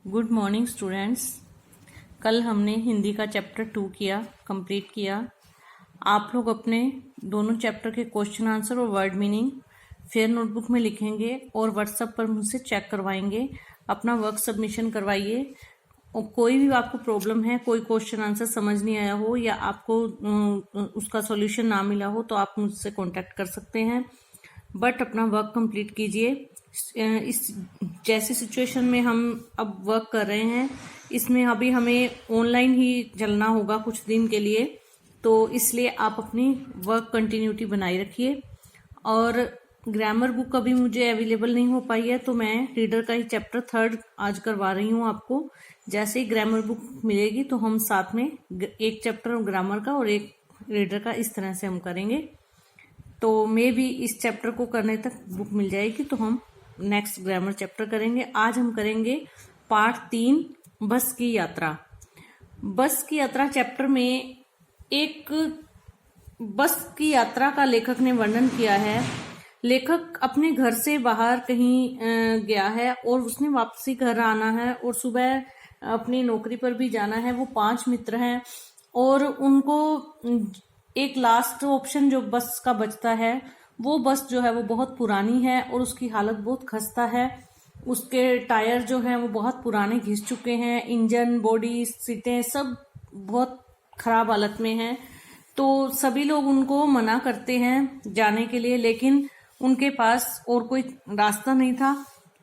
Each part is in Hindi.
Good morning students. कल हमने हिंदी का चैप्टर 2 कंप्लीट किया। आप लोग अपने दोनों चैप्टर के क्वेश्चन आंसर और वर्ड मीनिंग फेयर नोटबुक में लिखेंगे और व्हाट्सएप पर मुझसे चेक करवाएंगे। अपना वर्क सबमिशन करवाइए और कोई भी आपको प्रॉब्लम है, कोई क्वेश्चन आंसर समझ नहीं आया हो या आपको उसका सॉल्यूशन ना मिला हो तो आप मुझसे कांटेक्ट कर सकते हैं। बट अपना वर्क कंप्लीट कीजिए। इस जैसी सिचुएशन में हम अब वर्क कर रहे हैं, इसमें अभी हमें ऑनलाइन ही चलना होगा कुछ दिन के लिए, तो इसलिए आप अपनी वर्क कंटिन्यूटी बनाए रखिए। और ग्रामर बुक अभी मुझे अवेलेबल नहीं हो पाई है, तो मैं रीडर का ही चैप्टर 3 आज करवा रही हूँ आपको। जैसे ही ग्रामर बुक मिलेगी तो हम साथ में एक चैप्टर ग्रामर का और एक रीडर का इस तरह से हम करेंगे। तो मे भी इस चैप्टर को करने तक बुक मिल जाएगी तो हम नेक्स्ट ग्रामर चैप्टर करेंगे। आज हम करेंगे पार्ट 3 बस की यात्रा। बस की यात्रा चैप्टर में एक बस की यात्रा का लेखक ने वर्णन किया है। लेखक अपने घर से बाहर कहीं गया है और उसने वापसी घर आना है और सुबह अपनी नौकरी पर भी जाना है। वो 5 मित्र हैं और उनको एक लास्ट ऑप्शन जो बस का बचता है, वो बस जो है वो बहुत पुरानी है और उसकी हालत बहुत खस्ता है। उसके टायर जो हैं वो बहुत पुराने घिस चुके हैं, इंजन, बॉडी, सीटें सब बहुत खराब हालत में हैं। तो सभी लोग उनको मना करते हैं जाने के लिए, लेकिन उनके पास और कोई रास्ता नहीं था।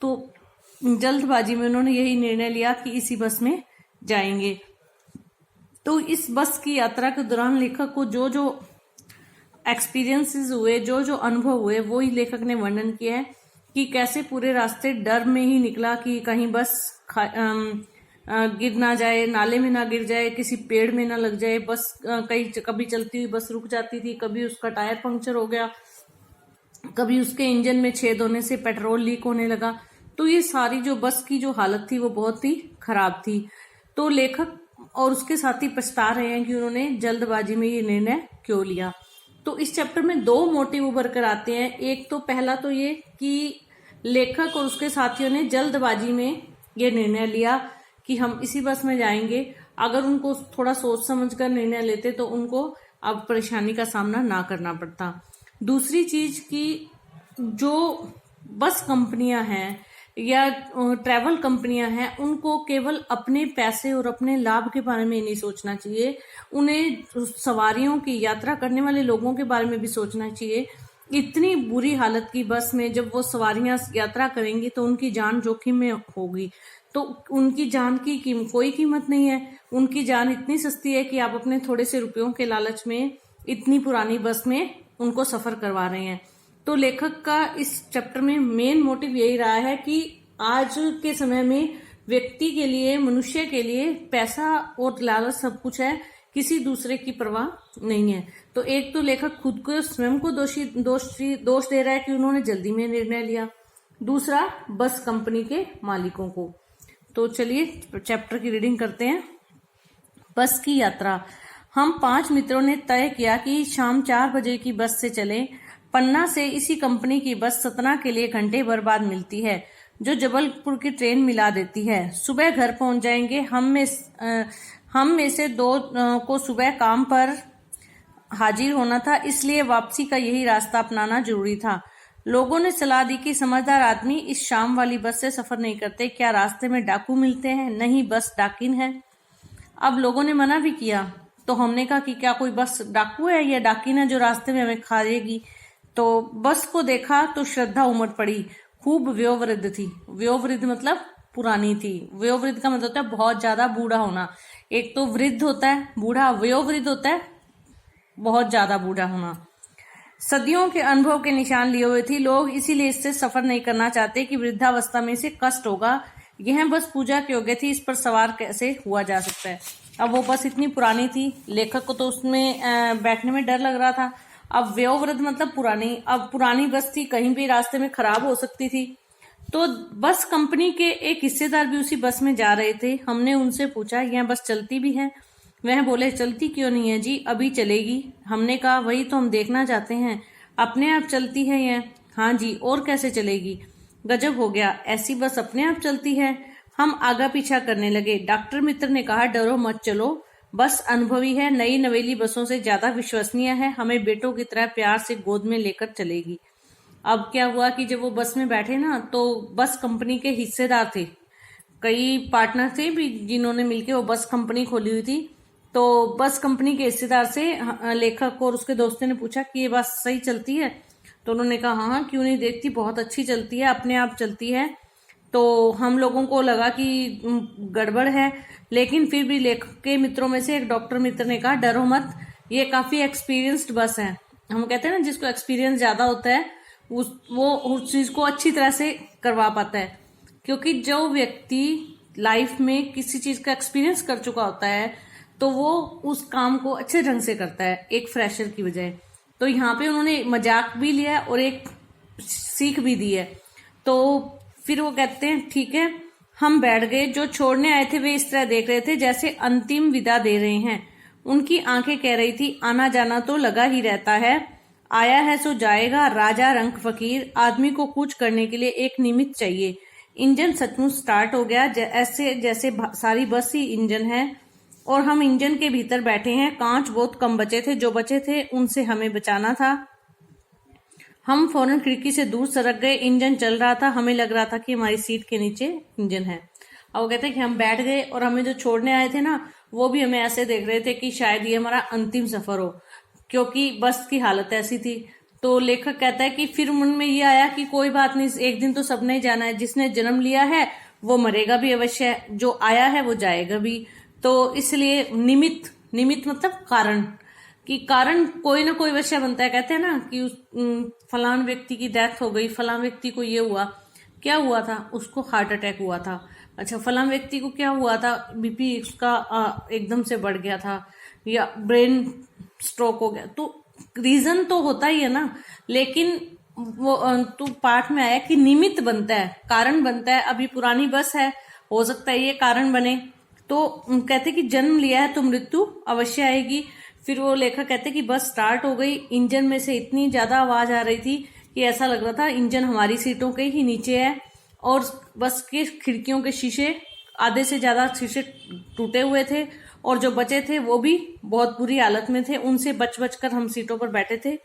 तो जल्दबाजी में उन्होंने यही निर्णय लिया कि इसी बस में जाएंगे। तो इस बस की यात्रा के दौरान लेखक को जो जो एक्सपीरियंसेस हुए, जो जो अनुभव हुए, वो ही लेखक ने वर्णन किया है कि कैसे पूरे रास्ते डर में ही निकला कि कहीं बस गिर ना जाए, नाले में ना गिर जाए, किसी पेड़ में ना लग जाए। बस कभी चलती हुई बस रुक जाती थी, कभी उसका टायर पंक्चर हो गया, कभी उसके इंजन में छेद होने से पेट्रोल लीक होने लगा। तो ये सारी जो बस की जो हालत थी वो बहुत ही खराब थी। तो लेखक और उसके साथी पछता रहे हैं कि उन्होंने जल्दबाजी में ये निर्णय क्यों लिया। तो इस चैप्टर में 2 मोटिव उभर कर आते हैं। एक तो पहला तो ये कि लेखक और उसके साथियों ने जल्दबाजी में ये निर्णय लिया कि हम इसी बस में जाएंगे। अगर उनको थोड़ा सोच समझ कर निर्णय लेते तो उनको अब परेशानी का सामना ना करना पड़ता। दूसरी चीज कि जो बस कंपनियां हैं या ट्रैवल कंपनियां हैं, उनको केवल अपने पैसे और अपने लाभ के बारे में नहीं सोचना चाहिए, उन्हें सवारियों की यात्रा करने वाले लोगों के बारे में भी सोचना चाहिए। इतनी बुरी हालत की बस में जब वो सवारियां यात्रा करेंगी तो उनकी जान जोखिम में होगी। तो उनकी जान की कोई कीमत नहीं है। उनकी जान इतनी सस्ती है कि आप अपने थोड़े से रुपयों के लालच में इतनी पुरानी बस में उनको सफर करवा रहे हैं। तो लेखक का इस चैप्टर में मेन मोटिव यही रहा है कि आज के समय में व्यक्ति के लिए, मनुष्य के लिए पैसा और लालच सब कुछ है, किसी दूसरे की परवाह नहीं है। तो एक तो लेखक खुद को स्वयं को दोष दे रहा है कि उन्होंने जल्दी में निर्णय लिया, दूसरा बस कंपनी के मालिकों को। तो चलिए चैप्टर की रीडिंग करते हैं। बस की यात्रा। हम 5 मित्रों ने तय किया कि शाम 4 बजे की बस से चलें। पन्ना से इसी कंपनी की बस सतना के लिए घंटे भर बाद मिलती है, जो जबलपुर की ट्रेन मिला देती है। सुबह घर पहुंच जाएंगे। हम में से 2 को सुबह काम पर हाजिर होना था, इसलिए वापसी का यही रास्ता अपनाना जरूरी था। लोगों ने सलाह दी कि समझदार आदमी इस शाम वाली बस से सफर नहीं करते। क्या रास्ते में डाकू मिलते हैं? नहीं, बस डाकिन है। अब लोगों ने मना भी किया, तो हमने कहा कि क्या कोई बस डाकू है या डाकिन है जो रास्ते में हमें खा देगी। तो बस को देखा तो श्रद्धा उमड़ पड़ी। खूब वयोवृद्ध थी। वयोवृद्ध मतलब पुरानी थी। वयोवृद्ध का मतलब होता है बहुत ज्यादा बूढ़ा होना। एक तो वृद्ध होता है बूढ़ा, वयोवृद्ध होता है बहुत ज्यादा बूढ़ा होना। सदियों के अनुभव के निशान लिए हुए थी। लोग इसीलिए इससे सफर नहीं करना चाहते कि वृद्धावस्था में इसे कष्ट होगा। यह बस पूजा के योग्य थी, इस पर सवार कैसे हुआ जा सकता है। अब वो बस इतनी पुरानी थी, लेखक को तो उसमें बैठने में डर लग रहा था। अब वयोवृद्ध मतलब पुरानी, अब पुरानी बस थी, कहीं भी रास्ते में खराब हो सकती थी। तो बस कंपनी के एक हिस्सेदार भी उसी बस में जा रहे थे। हमने उनसे पूछा, यह बस चलती भी है? वह बोले, चलती क्यों नहीं है जी, अभी चलेगी। हमने कहा, वही तो हम देखना चाहते हैं, अपने आप चलती है यह? हाँ जी, और कैसे चलेगी? गजब हो गया, ऐसी बस अपने आप चलती है? हम आगा पीछा करने लगे। डॉक्टर मित्र ने कहा, डरो मत, चलो, बस अनुभवी है, नई नवेली बसों से ज्यादा विश्वसनीय है, हमें बेटों की तरह प्यार से गोद में लेकर चलेगी। अब क्या हुआ कि जब वो बस में बैठे ना, तो बस कंपनी के हिस्सेदार थे, कई पार्टनर थे भी जिन्होंने मिलकर वो बस कंपनी खोली हुई थी। तो बस कंपनी के हिस्सेदार से लेखक और उसके दोस्तों ने पूछा कि ये बस सही चलती है? तो उन्होंने कहा, हाँ हाँ, क्यों नहीं, देखती, बहुत अच्छी चलती है, अपने आप चलती है। तो हम लोगों को लगा कि गड़बड़ है, लेकिन फिर भी लेखक के मित्रों में से एक डॉक्टर मित्र ने कहा, डरो मत, ये काफी एक्सपीरियंस्ड बस है। हम कहते हैं ना, जिसको एक्सपीरियंस ज्यादा होता है वो उस चीज को अच्छी तरह से करवा पाता है, क्योंकि जो व्यक्ति लाइफ में किसी चीज का एक्सपीरियंस कर चुका होता है तो वो उस काम को अच्छे ढंग से करता है, एक फ्रेशर की बजाय। तो यहाँ पे उन्होंने मजाक भी लिया और एक सीख भी दी है। तो फिर वो कहते हैं, ठीक है। हम बैठ गए। जो छोड़ने आए थे वे इस तरह देख रहे थे जैसे अंतिम विदा दे रहे हैं। उनकी आंखें कह रही थी, आना जाना तो लगा ही रहता है, आया है सो जाएगा, राजा रंक फकीर। आदमी को कुछ करने के लिए एक निमित्त चाहिए। इंजन सचमुच स्टार्ट हो गया, ऐसे जैसे सारी बस ही इंजन है और हम इंजन के भीतर बैठे हैं। कांच बहुत कम बचे थे, जो बचे थे उनसे हमें बचाना था। हम फौरन खिड़की से दूर सरक गए। इंजन चल रहा था, हमें लग रहा था कि हमारी सीट के नीचे इंजन है। अब वो कहते हैं कि हम बैठ गए और हमें जो छोड़ने आए थे ना, वो भी हमें ऐसे देख रहे थे कि शायद ये हमारा अंतिम सफर हो, क्योंकि बस की हालत ऐसी थी। तो लेखक कहता है कि फिर मन में ये आया कि कोई बात नहीं, एक दिन तो सबने जाना है, जिसने जन्म लिया है वो मरेगा भी अवश्य, जो आया है वो जाएगा भी। तो इसलिए निमित्त मतलब कारण, कि कारण कोई ना कोई अवश्य बनता है। कहते हैं ना कि उस फलान व्यक्ति की डेथ हो गई, फलान व्यक्ति को ये हुआ, क्या हुआ था, उसको हार्ट अटैक हुआ था। अच्छा, फलान व्यक्ति को क्या हुआ था, बीपी उसका एकदम से बढ़ गया था, या ब्रेन स्ट्रोक हो गया। तो रीजन तो होता ही है ना, लेकिन वो तो पाठ में आया कि निमित्त बनता है, कारण बनता है। अभी पुरानी बस है, हो सकता है ये कारण बने। तो कहते कि जन्म लिया है तो मृत्यु अवश्य आएगी। फिर वो लेखक कहते कि बस स्टार्ट हो गई। इंजन में से इतनी ज्यादा आवाज आ रही थी कि ऐसा लग रहा था इंजन हमारी सीटों के ही नीचे है, और बस के खिड़कियों के शीशे, आधे से ज्यादा शीशे टूटे हुए थे, और जो बचे थे वो भी बहुत बुरी हालत में थे। उनसे बच कर हम सीटों पर बैठे थे।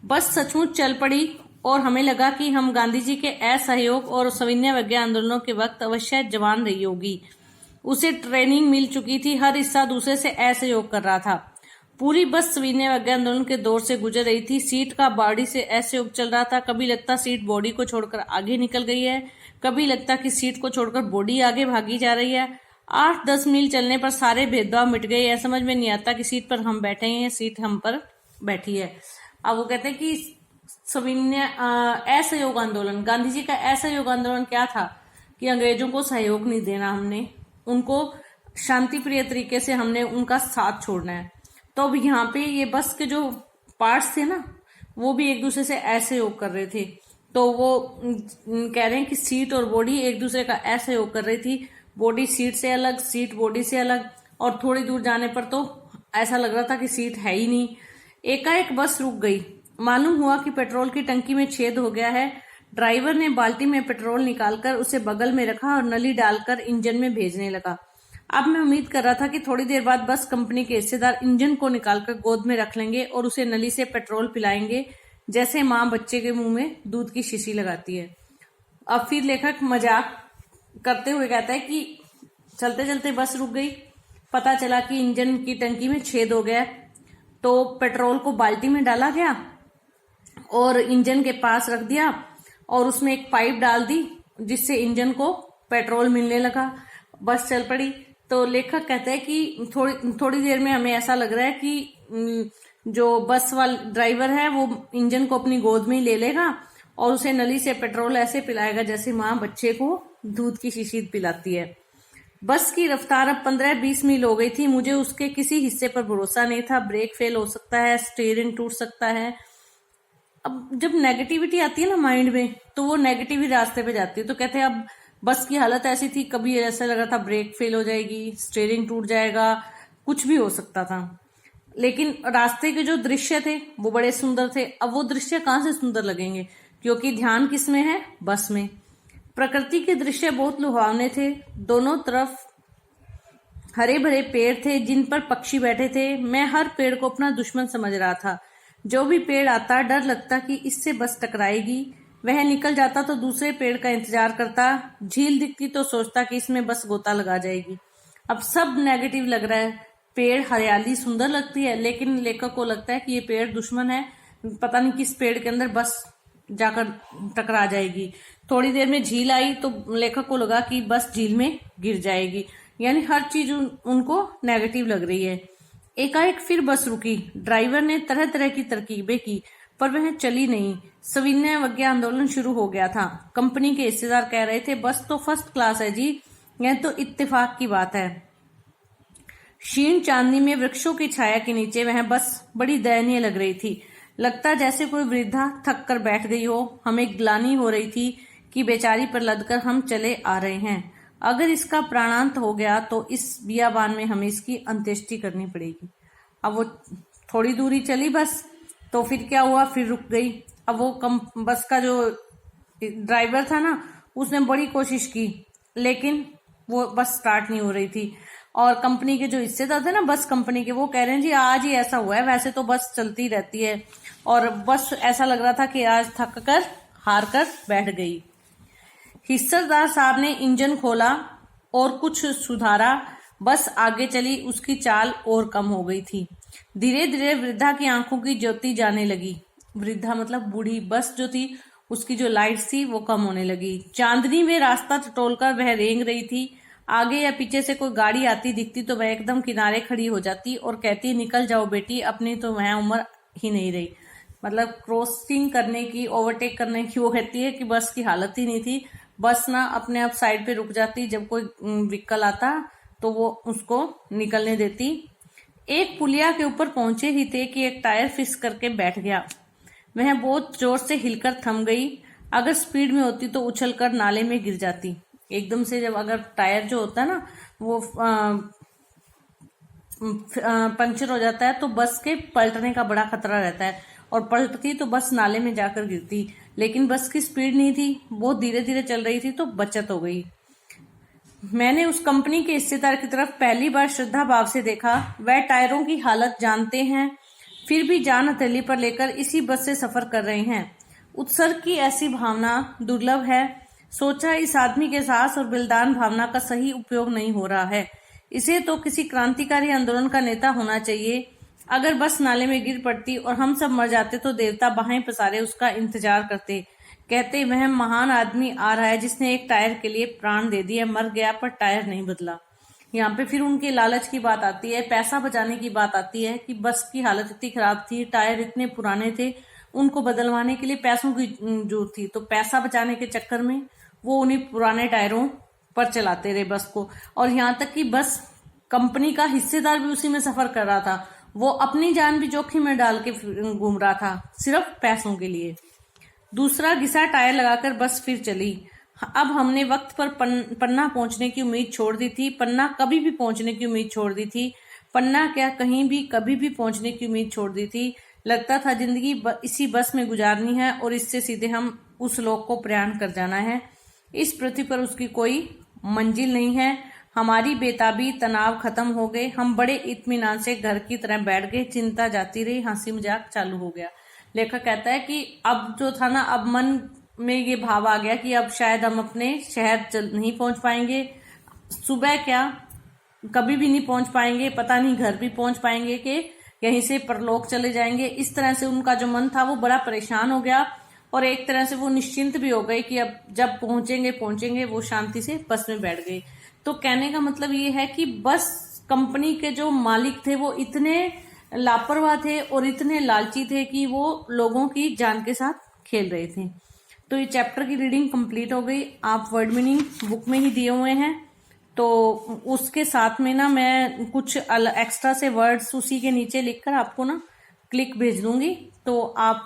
बस सचमुच चल पड़ी और हमें लगा कि हम गांधी जी के असहयोग और सविनय अवज्ञा आंदोलनों के वक्त अवश्य जवान रही होगी। उसे ट्रेनिंग मिल चुकी थी, हर हिस्सा दूसरे से असहयोग कर रहा था। पूरी बस सविनय अवज्ञा आंदोलन के दौर से गुजर रही थी। सीट का बॉडी से असहयोग चल रहा था। कभी लगता सीट बॉडी को छोड़कर आगे निकल गई है, कभी लगता कि सीट को छोड़कर बॉडी आगे भागी जा रही है। 8-10 मील चलने पर सारे भेदभाव मिट गए। यह समझ में नहीं आता कि सीट पर हम बैठे हैं, सीट हम पर बैठी है। अब वो कहते हैं कि सविनय असहयोग आंदोलन, गांधी जी का असहयोग आंदोलन क्या था कि अंग्रेजों को सहयोग नहीं देना, हमने उनको शांति प्रिय तरीके से हमने उनका साथ छोड़ना है। तो अब यहाँ पे ये बस के जो पार्ट्स थे ना, वो भी एक दूसरे से असहयोग कर रहे थे। तो वो कह रहे हैं कि सीट और बॉडी एक दूसरे का असहयोग कर रही थी। बॉडी सीट से अलग, सीट बॉडी से अलग, और थोड़ी दूर जाने पर तो ऐसा लग रहा था कि सीट है ही नहीं। एकाएक बस रुक गई। मालूम हुआ कि पेट्रोल की टंकी में छेद हो गया है। ड्राइवर ने बाल्टी में पेट्रोल निकालकर उसे बगल में रखा और नली डालकर इंजन में भेजने लगा। अब मैं उम्मीद कर रहा था कि थोड़ी देर बाद बस कंपनी के हिस्सेदार इंजन को निकालकर गोद में रख लेंगे और उसे नली से पेट्रोल पिलाएंगे, जैसे माँ बच्चे के मुंह में दूध की शीशी लगाती है। अब फिर लेखक मजाक करते हुए कहता है कि चलते चलते बस रुक गई। पता चला कि इंजन की टंकी में छेद हो गया। तो पेट्रोल को बाल्टी में डाला गया और इंजन के पास रख दिया और उसमें एक पाइप डाल दी, जिससे इंजन को पेट्रोल मिलने लगा। बस चल पड़ी। तो लेखक कहते हैं कि थोड़ी देर में हमें ऐसा लग रहा है कि जो बस वाला ड्राइवर है वो इंजन को अपनी गोद में ही ले लेगा और उसे नली से पेट्रोल ऐसे पिलाएगा जैसे माँ बच्चे को दूध की शीशी पिलाती है। बस की रफ्तार अब 15-20 मील हो गई थी। मुझे उसके किसी हिस्से पर भरोसा नहीं था। ब्रेक फेल हो सकता है, स्टीयरिंग टूट सकता है। अब जब नेगेटिविटी आती है ना माइंड में, तो वो नेगेटिव रास्ते पे जाती है। तो कहते हैं अब बस की हालत ऐसी थी, कभी ऐसा लग रहा था ब्रेक फेल हो जाएगी, स्टीयरिंग टूट जाएगा, कुछ भी हो सकता था। लेकिन रास्ते के जो दृश्य थे वो बड़े सुंदर थे। अब वो दृश्य कहाँ से सुंदर लगेंगे, क्योंकि ध्यान किस में है, बस में। प्रकृति के दृश्य बहुत लुभावने थे। दोनों तरफ हरे भरे पेड़ थे जिन पर पक्षी बैठे थे। मैं हर पेड़ को अपना दुश्मन समझ रहा था। जो भी पेड़ आता डर लगता कि इससे बस टकराएगी। वह निकल जाता तो दूसरे पेड़ का इंतजार करता। झील दिखती तो सोचता कि इसमें बस गोता लगा जाएगी। अब सब नेगेटिव लग रहा है। पेड़ हरियाली सुंदर लगती है, लेकिन लेखक को लगता है कि ये पेड़ दुश्मन है, पता नहीं किस पेड़ के अंदर बस जाकर टकरा जाएगी। थोड़ी देर में झील आई तो लेखक को लगा कि बस झील में गिर जाएगी। यानी हर चीज उनको नेगेटिव लग रही है। एकाएक फिर बस रुकी। ड्राइवर ने तरह तरह की तरकीबें की, पर वह चली नहीं। सविनय अवज्ञा आंदोलन शुरू हो गया था। कंपनी के हिस्सेदार कह रहे थे, बस तो फर्स्ट क्लास है जी, यह तो इत्तेफाक की बात है। क्षीण चांदनी में वृक्षों की छाया के नीचे वह बस बड़ी दयनीय लग रही थी। लगता जैसे कोई वृद्धा थक कर बैठ गई हो। हमें ग्लानि हो रही थी कि बेचारी पर लदकर हम चले आ रहे हैं। अगर इसका प्राणांत हो गया तो इस बियाबान में हमें इसकी अंत्येष्टि करनी पड़ेगी। अब वो थोड़ी दूरी चली बस, तो फिर क्या हुआ, फिर रुक गई। अब वो बस का जो ड्राइवर था ना, उसने बड़ी कोशिश की, लेकिन वो बस स्टार्ट नहीं हो रही थी। और कंपनी के जो हिस्सेदार थे ना बस कंपनी के, वो कह रहे हैं जी आज ही ऐसा हुआ है, वैसे तो बस चलती रहती है। और बस ऐसा लग रहा था कि आज थक कर हार कर बैठ गई। हिस्सेदार साहब ने इंजन खोला और कुछ सुधारा। बस आगे चली। उसकी चाल और कम हो गई थी। धीरे धीरे वृद्धा की आंखों की ज्योति जाने लगी। वृद्धा मतलब बूढ़ी। बस जो थी उसकी जो लाइट थी वो कम होने लगी। चांदनी में रास्ता टटोलकर वह रेंग रही थी। आगे या पीछे से कोई गाड़ी आती दिखती तो वह एकदम किनारे खड़ी हो जाती और कहती, निकल जाओ बेटी, अपनी तो वह उम्र ही नहीं रही। मतलब क्रॉसिंग करने की, ओवरटेक करने की, वो कहती है कि बस की हालत ही नहीं थी। बस ना अपने आप साइड पे रुक जाती, जब कोई व्हीकल आता तो वो उसको निकलने देती। एक पुलिया के ऊपर पहुंचे ही थे कि एक टायर फिस करके बैठ गया। वह बहुत जोर से हिलकर थम गई। अगर स्पीड में होती तो उछलकर नाले में गिर जाती। एकदम से जब अगर टायर जो होता है ना वो पंचर हो जाता है तो बस के पलटने का बड़ा खतरा रहता है, और पलटती तो बस नाले में जाकर गिरती। लेकिन बस की स्पीड नहीं थी, बहुत धीरे धीरे चल रही थी, तो बचत हो गई। मैंने उस कंपनी के हिस्सेदार की तरफ पहली बार श्रद्धा भाव से देखा। वह टायरों की हालत जानते हैं, फिर भी जान हथेली पर लेकर इसी बस से सफर कर रहे हैं। उत्सर्ग की ऐसी भावना दुर्लभ है। सोचा, इस आदमी के साहस और बलिदान भावना का सही उपयोग नहीं हो रहा है। इसे तो किसी क्रांतिकारी आंदोलन का नेता होना चाहिए। अगर बस नाले में गिर पड़ती और हम सब मर जाते तो देवता बाहें पसारे उसका इंतजार करते, कहते वह महान आदमी आ रहा है जिसने एक टायर के लिए प्राण दे दिया, मर गया पर टायर नहीं बदला। यहाँ पे फिर उनके लालच की बात आती है, पैसा बचाने की बात आती है कि बस की हालत इतनी खराब थी, टायर इतने पुराने थे, उनको बदलवाने के लिए पैसों की जरूरत थी। तो पैसा बचाने के चक्कर में वो उन्हीं पुराने टायरों पर चलाते रहे बस को। और यहाँ तक कि बस कंपनी का हिस्सेदार भी उसी में सफर कर रहा था। वो अपनी जान भी जोखिम में डाल के घूम रहा था, सिर्फ पैसों के लिए। दूसरा घिसा टायर लगाकर बस फिर चली। अब हमने वक्त पर पन्ना पहुंचने की उम्मीद छोड़ दी थी। पन्ना कभी भी पहुंचने की उम्मीद छोड़ दी थी। पन्ना क्या, कहीं भी कभी भी पहुंचने की उम्मीद छोड़ दी थी। लगता था जिंदगी इसी बस में गुजारनी है और इससे सीधे हम उस लोक को प्रयाण कर जाना है। इस पृथ्वी पर उसकी कोई मंजिल नहीं है। हमारी बेताबी, तनाव खत्म हो गए। हम बड़े इत्मीनान से घर की तरह बैठ गए। चिंता जाती रही, हंसी मजाक चालू हो गया। लेखक कहता है कि अब जो था ना, अब मन में ये भाव आ गया कि अब शायद हम अपने शहर नहीं पहुंच पाएंगे। सुबह क्या, कभी भी नहीं पहुंच पाएंगे। पता नहीं घर भी पहुंच पाएंगे कि यहीं से परलोक चले जाएंगे। इस तरह से उनका जो मन था वो बड़ा परेशान हो गया, और एक तरह से वो निश्चिंत भी हो गए कि अब जब पहुंचेंगे वो शांति से बस में बैठ गए। तो कहने का मतलब ये है कि बस कंपनी के जो मालिक थे वो इतने लापरवाह थे और इतने लालची थे कि वो लोगों की जान के साथ खेल रहे थे। तो ये चैप्टर की रीडिंग कंप्लीट हो गई। आप वर्ड मीनिंग बुक में ही दिए हुए हैं, तो उसके साथ में ना मैं कुछ एक्स्ट्रा से वर्ड्स उसी के नीचे लिखकर आपको ना क्लिक भेज दूंगी। तो आप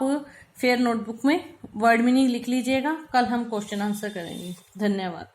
फिर नोटबुक में वर्ड मीनिंग लिख लीजिएगा। कल हम क्वेश्चन आंसर करेंगे। धन्यवाद।